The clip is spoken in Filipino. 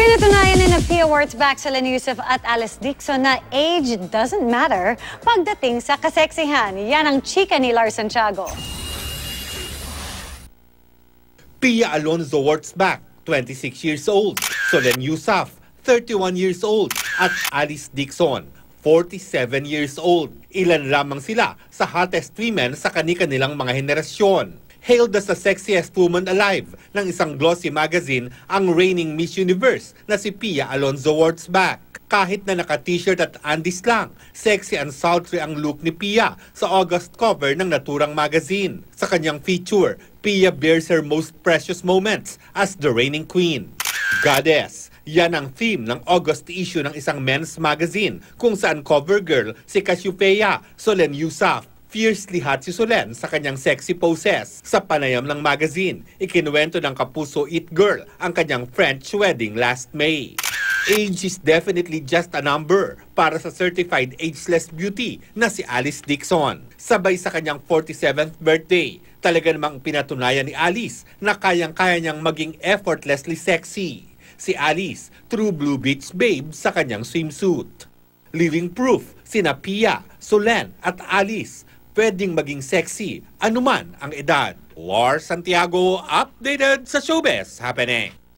Pinatunayan ni Pia Wurtzbach, Solenn Yusuf at Alice Dixon na age doesn't matter pagdating sa kaseksihan. Yan ang chika ni Lars Santiago. Pia Alonzo Wurtzbach, 26 years old. Solenn Yusuf, 31 years old. At Alice Dixon, 47 years old. Ilan lamang sila sa hottest women sa kani-kanilang mga henerasyon. Hailed as the sexiest woman alive ng isang glossy magazine ang reigning Miss Universe na si Pia Alonzo Wurtzbach. Kahit na naka-t-shirt at undies lang, sexy and sultry ang look ni Pia sa August cover ng naturang magazine. Sa kanyang feature, Pia bears her most precious moments as the reigning queen. Goddess, yan ang theme ng August issue ng isang men's magazine kung saan cover girl si Cassiopeia Solenn Yusuf. Fiercely hot si Solenn sa kanyang sexy poses. Sa panayam ng magazine, ikinuwento ng kapuso it girl ang kanyang French wedding last May. Age is definitely just a number para sa certified ageless beauty na si Alice Dixon. Sabay sa kanyang 47th birthday, talaga namang pinatunayan ni Alice na kayang-kaya niyang maging effortlessly sexy. Si Alice, true blue beach babe sa kanyang swimsuit. Living proof, sina Pia, Solenn at Alice pwedeng maging sexy anuman ang edad. Lars Santiago, updated sa Showbiz Happening.